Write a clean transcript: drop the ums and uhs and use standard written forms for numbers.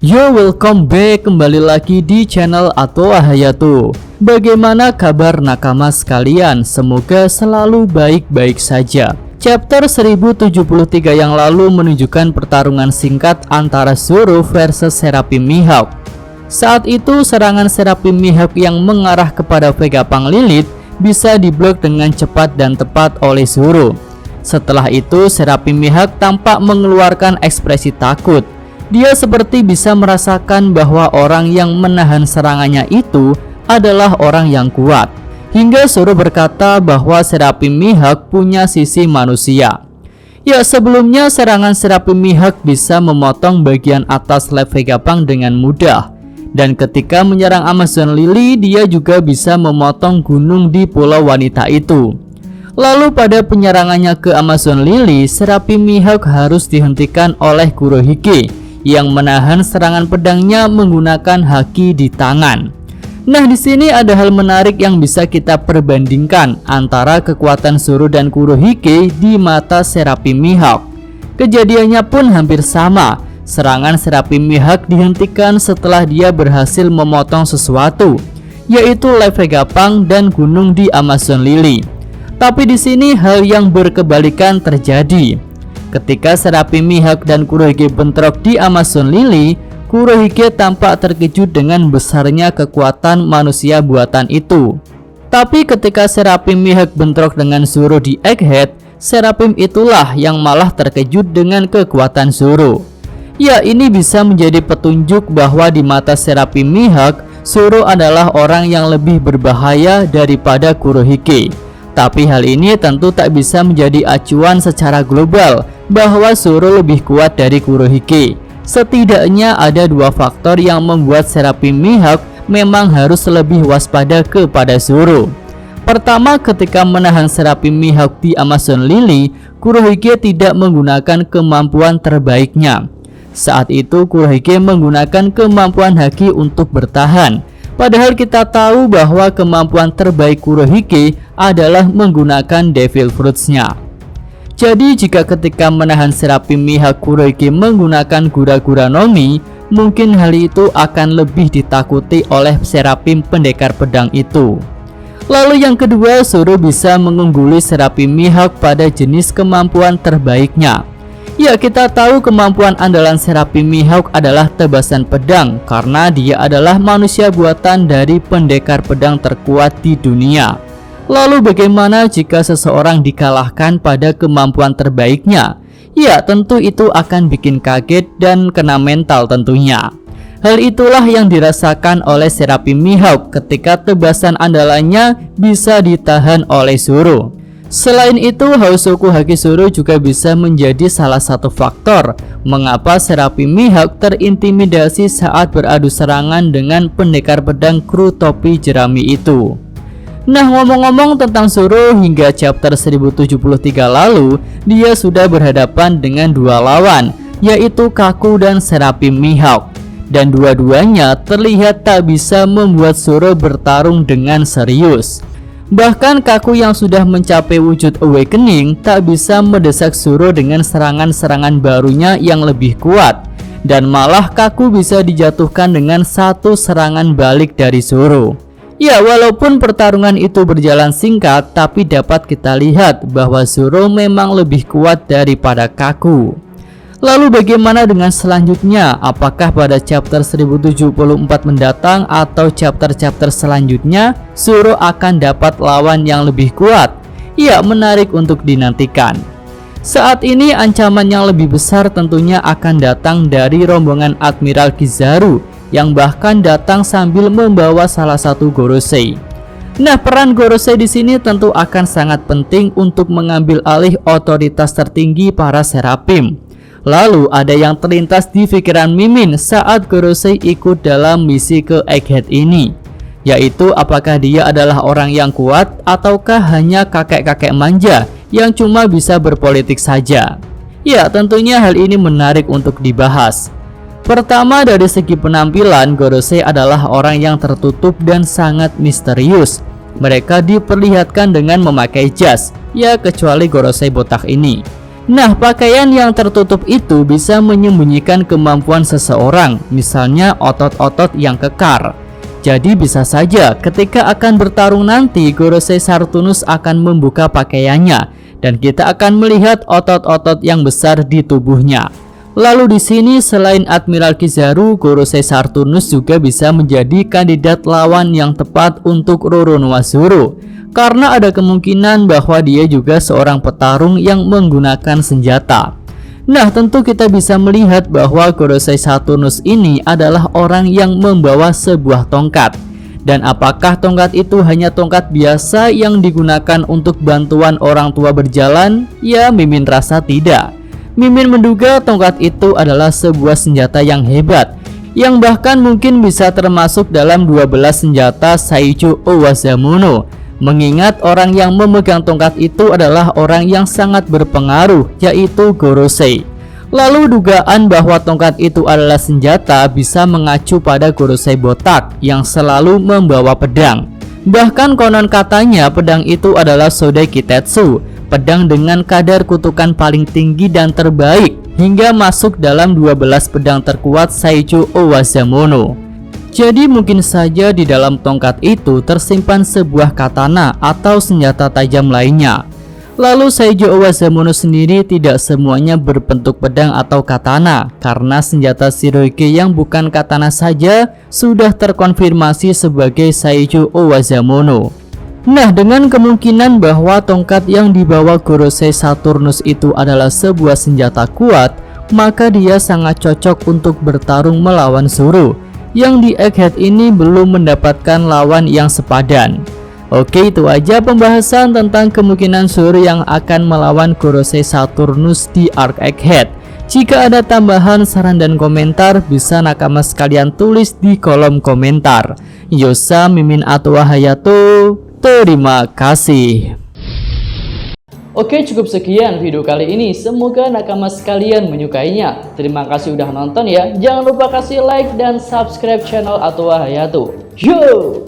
Yo, welcome back, kembali lagi di channel Atoa Hayato. Bagaimana kabar nakama sekalian? Semoga selalu baik-baik saja. Chapter 1073 yang lalu menunjukkan pertarungan singkat antara Zoro versus Seraphim Mihawk. Saat itu serangan Seraphim Mihawk yang mengarah kepada Vegapunk Lilith bisa diblok dengan cepat dan tepat oleh Zoro. Setelah itu Seraphim Mihawk tampak mengeluarkan ekspresi takut. Dia seperti bisa merasakan bahwa orang yang menahan serangannya itu adalah orang yang kuat. Hingga Zoro berkata bahwa Seraphim Mihawk punya sisi manusia. Ya, sebelumnya serangan Seraphim Mihawk bisa memotong bagian atas lab Vegapunk dengan mudah. Dan ketika menyerang Amazon Lily, dia juga bisa memotong gunung di pulau wanita itu. Lalu pada penyerangannya ke Amazon Lily, Seraphim Mihawk harus dihentikan oleh Kurohige yang menahan serangan pedangnya menggunakan haki di tangan. Nah, di sini ada hal menarik yang bisa kita perbandingkan antara kekuatan Zoro dan Kurohige di mata Seraphim Mihawk. Kejadiannya pun hampir sama. Serangan Seraphim Mihawk dihentikan setelah dia berhasil memotong sesuatu, yaitu lab Vegapunk dan gunung di Amazon Lily. Tapi di sini hal yang berkebalikan terjadi. Ketika Seraphim Mihawk dan Kurohige bentrok di Amazon Lily, Kurohige tampak terkejut dengan besarnya kekuatan manusia buatan itu. Tapi ketika Seraphim Mihawk bentrok dengan Zoro di Egghead, Seraphim itulah yang malah terkejut dengan kekuatan Zoro. Ya, ini bisa menjadi petunjuk bahwa di mata Seraphim Mihawk, Zoro adalah orang yang lebih berbahaya daripada Kurohige. Tapi hal ini tentu tak bisa menjadi acuan secara global bahwa Zoro lebih kuat dari Kurohige. Setidaknya ada dua faktor yang membuat Seraphim Mihawk memang harus lebih waspada kepada Zoro. Pertama, ketika menahan Seraphim Mihawk di Amazon Lily, Kurohige tidak menggunakan kemampuan terbaiknya. Saat itu Kurohige menggunakan kemampuan haki untuk bertahan. Padahal kita tahu bahwa kemampuan terbaik Kurohige adalah menggunakan Devil Fruits-nya. Jadi jika ketika menahan Seraphim Mihawk Kurohige menggunakan Gura-Gura no Mi, mungkin hal itu akan lebih ditakuti oleh Seraphim pendekar pedang itu. Lalu yang kedua, Zoro bisa mengungguli Seraphim Mihawk pada jenis kemampuan terbaiknya. Ya, kita tahu kemampuan andalan Seraphim Mihawk adalah tebasan pedang karena dia adalah manusia buatan dari pendekar pedang terkuat di dunia. Lalu bagaimana jika seseorang dikalahkan pada kemampuan terbaiknya? Ya, tentu itu akan bikin kaget dan kena mental tentunya. Hal itulah yang dirasakan oleh Seraphim Mihawk ketika tebasan andalannya bisa ditahan oleh Zoro. Selain itu, Hausoku Haki Zoro juga bisa menjadi salah satu faktor mengapa Seraphim Mihawk terintimidasi saat beradu serangan dengan pendekar pedang kru topi jerami itu. Nah, ngomong-ngomong tentang Zoro, hingga chapter 1073 lalu, dia sudah berhadapan dengan dua lawan, yaitu Kaku dan Seraphim Mihawk. Dan dua-duanya terlihat tak bisa membuat Zoro bertarung dengan serius. Bahkan Kaku yang sudah mencapai wujud awakening tak bisa mendesak Zoro dengan serangan-serangan barunya yang lebih kuat. Dan malah Kaku bisa dijatuhkan dengan satu serangan balik dari Zoro. Ya, walaupun pertarungan itu berjalan singkat, tapi dapat kita lihat bahwa Zoro memang lebih kuat daripada Kaku. Lalu bagaimana dengan selanjutnya? Apakah pada chapter 1074 mendatang atau chapter-chapter selanjutnya Zoro akan dapat lawan yang lebih kuat? Ya, menarik untuk dinantikan. Saat ini ancaman yang lebih besar tentunya akan datang dari rombongan Admiral Kizaru yang bahkan datang sambil membawa salah satu Gorosei. Nah, peran Gorosei di sini tentu akan sangat penting untuk mengambil alih otoritas tertinggi para Seraphim. Lalu ada yang terlintas di pikiran Mimin saat Gorosei ikut dalam misi ke Egghead ini, yaitu apakah dia adalah orang yang kuat ataukah hanya kakek-kakek manja yang cuma bisa berpolitik saja. Ya, tentunya hal ini menarik untuk dibahas. Pertama, dari segi penampilan, Gorosei adalah orang yang tertutup dan sangat misterius. Mereka diperlihatkan dengan memakai jas, ya kecuali Gorosei botak ini. Nah, pakaian yang tertutup itu bisa menyembunyikan kemampuan seseorang, misalnya otot-otot yang kekar. Jadi bisa saja ketika akan bertarung nanti Gorosei Sartunus akan membuka pakaiannya dan kita akan melihat otot-otot yang besar di tubuhnya. Lalu di sini selain Admiral Kizaru, Gorosei Sartunus juga bisa menjadi kandidat lawan yang tepat untuk Roronoa Zoro. Karena ada kemungkinan bahwa dia juga seorang petarung yang menggunakan senjata. Nah, tentu kita bisa melihat bahwa Gorosei Saturnus ini adalah orang yang membawa sebuah tongkat. Dan apakah tongkat itu hanya tongkat biasa yang digunakan untuk bantuan orang tua berjalan? Ya, Mimin rasa tidak. Mimin menduga tongkat itu adalah sebuah senjata yang hebat, yang bahkan mungkin bisa termasuk dalam 12 senjata Saijo Owazamono. Mengingat orang yang memegang tongkat itu adalah orang yang sangat berpengaruh, yaitu Gorosei. Lalu dugaan bahwa tongkat itu adalah senjata bisa mengacu pada Gorosei botak yang selalu membawa pedang. Bahkan konon katanya pedang itu adalah Sodai Kitetsu, pedang dengan kadar kutukan paling tinggi dan terbaik, hingga masuk dalam 12 pedang terkuat Saijo Owazamono. Jadi mungkin saja di dalam tongkat itu tersimpan sebuah katana atau senjata tajam lainnya. Lalu Saijo Owazamono sendiri tidak semuanya berbentuk pedang atau katana, karena senjata Shiroige yang bukan katana saja sudah terkonfirmasi sebagai Saijo Owazamono. Nah, dengan kemungkinan bahwa tongkat yang dibawa Gorosei Saturnus itu adalah sebuah senjata kuat, maka dia sangat cocok untuk bertarung melawan Zoro, yang di Egghead ini belum mendapatkan lawan yang sepadan. Oke, itu aja pembahasan tentang kemungkinan Zoro yang akan melawan Gorosei Saturnus di Arc Egghead. Jika ada tambahan, saran, dan komentar, bisa nakama sekalian tulis di kolom komentar. Yosa, Mimin, atau Hayato, terima kasih. Oke, cukup sekian video kali ini. Semoga nakama sekalian menyukainya. Terima kasih udah nonton ya. Jangan lupa kasih like dan subscribe channel Atwa Hayato. Yo!